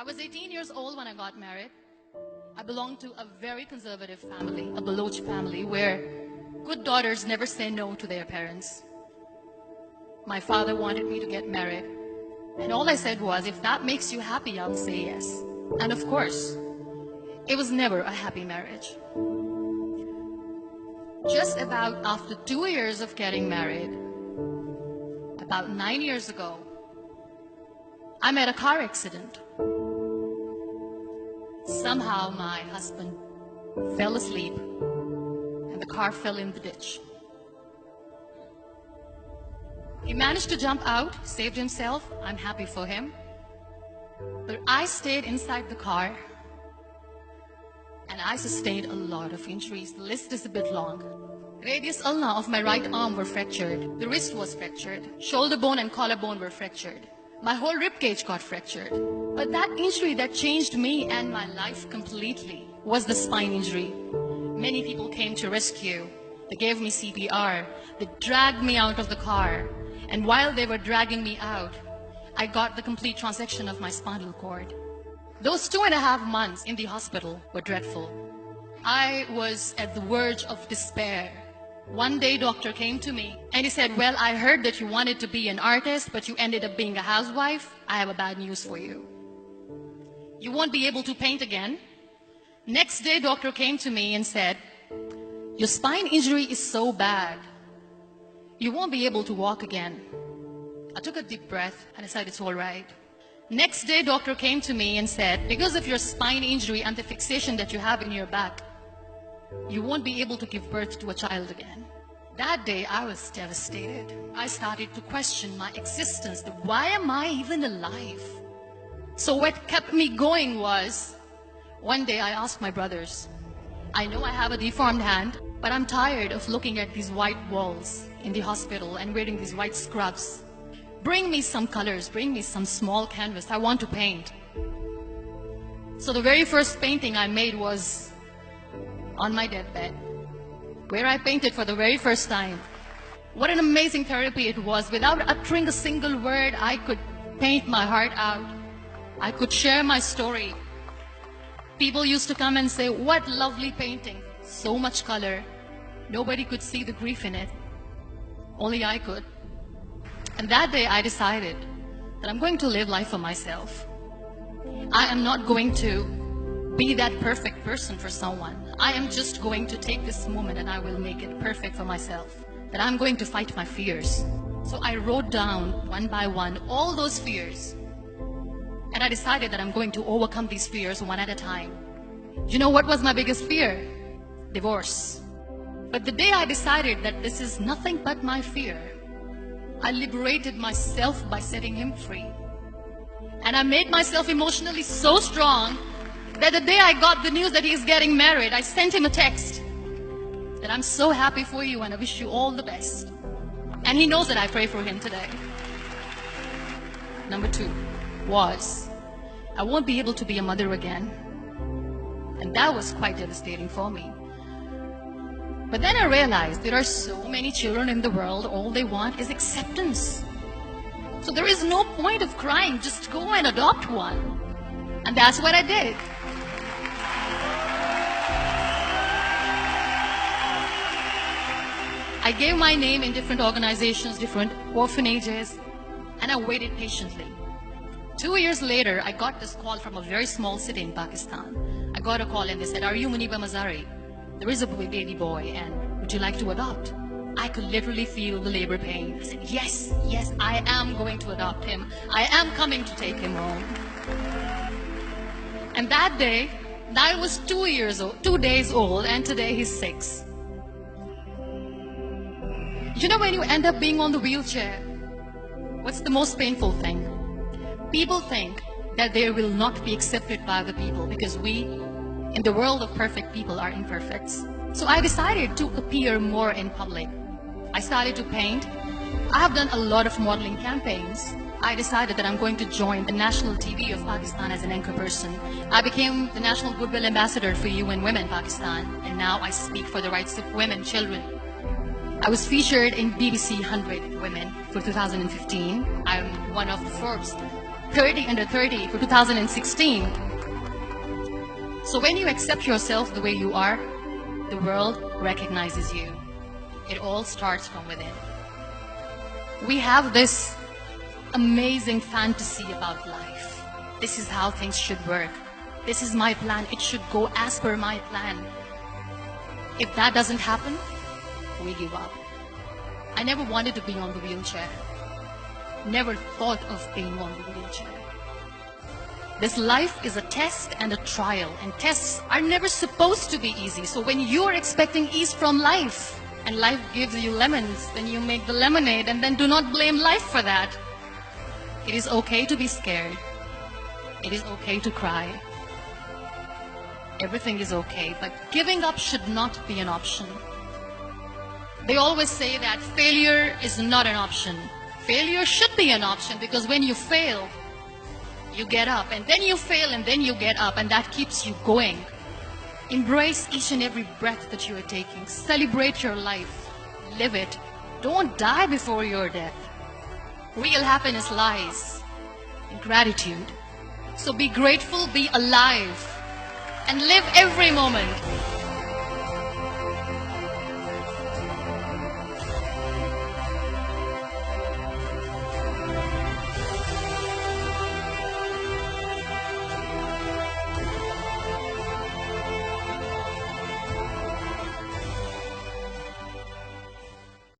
I was 18 years old when I got married. I belonged to a very conservative family, a Baloch family, where good daughters never say no to their parents. My father wanted me to get married, and all I said was, if that makes you happy, I'll say yes. And of course, it was never a happy marriage. Just about after 2 years of getting married, about 9 years ago, I met a car accident. Somehow my husband fell asleep and the car fell in the ditch. He managed to jump out, saved himself. I'm happy for him. But I stayed inside the car and I sustained a lot of injuries. The list is a bit long. Radius ulna of my right arm were fractured. The wrist was fractured. Shoulder bone and collarbone were fractured. My whole rib cage got fractured. But that injury that changed me and my life completely was the spine injury. Many people came to rescue. They gave me CPR. They dragged me out of the car. And while they were dragging me out, I got the complete transection of my spinal cord. Those 2.5 months in the hospital were dreadful. I was at the verge of despair. One day, doctor came to me and he said, well, I heard that you wanted to be an artist, but you ended up being a housewife. I have a bad news for you. You won't be able to paint again. Next day, doctor came to me and said, your spine injury is so bad, you won't be able to walk again. I took a deep breath and I said, it's all right. Next day, doctor came to me and said, because of your spine injury and the fixation that you have in your back, you won't be able to give birth to a child again. That day, I was devastated. I started to question my existence. Why am I even alive? So what kept me going was, one day I asked my brothers, I know I have a deformed hand, but I'm tired of looking at these white walls in the hospital and wearing these white scrubs. Bring me some colors, bring me some small canvas. I want to paint. So the very first painting I made was on my deathbed, where I painted for the very first time. What an amazing therapy it was. Without uttering a single word, I could paint my heart out. I could share my story. People used to come and say, what lovely painting. So much color. Nobody could see the grief in it. Only I could. And that day I decided that I'm going to live life for myself. I am not going to be that perfect person for someone. I am just going to take this moment and I will make it perfect for myself. That I'm going to fight my fears. So I wrote down one by one all those fears. And I decided that I'm going to overcome these fears one at a time. You know what was my biggest fear? Divorce. But the day I decided that this is nothing but my fear, I liberated myself by setting him free. And I made myself emotionally so strong that the day I got the news that he's getting married, I sent him a text that I'm so happy for you and I wish you all the best. And he knows that I pray for him today. Number 2 was, I won't be able to be a mother again. And that was quite devastating for me. But then I realized there are so many children in the world, all they want is acceptance. So there is no point of crying, just go and adopt one. And that's what I did. I gave my name in different organizations, different orphanages, and I waited patiently. 2 years later, I got this call from a very small city in Pakistan. I got a call and they said, are you Muniba Mazari? There is a baby boy and would you like to adopt? I could literally feel the labor pain. I said, yes, yes, I am going to adopt him. I am coming to take him home. And that day, I was 2 days old, and today he's 6. You know, when you end up being on the wheelchair, what's the most painful thing? People think that they will not be accepted by the people because we, in the world of perfect people, are imperfects. So I decided to appear more in public. I started to paint. I have done a lot of modeling campaigns. I decided that I'm going to join the national TV of Pakistan as an anchor person. I became the National Goodwill Ambassador for UN Women Pakistan, and now I speak for the rights of women, children. I was featured in BBC 100 Women for 2015. I'm one of Forbes 30 under 30 for 2016. So when you accept yourself the way you are, the world recognizes you. It all starts from within. We have this amazing fantasy about life. This is how things should work. This is my plan. It should go as per my plan. If that doesn't happen, we give up. I never wanted to be on the wheelchair. Never thought of being on the wheelchair. This life is a test and a trial, and tests are never supposed to be easy. So when you're expecting ease from life, and life gives you lemons, then you make the lemonade, and then do not blame life for that. It is okay to be scared. It is okay to cry. Everything is okay, but giving up should not be an option. They always say that failure is not an option. Failure should be an option, because when you fail, you get up, and then you fail, and then you get up, and that keeps you going. Embrace each and every breath that you are taking. Celebrate your life. Live it. Don't die before your death. Real happiness lies in gratitude. So be grateful, be alive, and live every moment.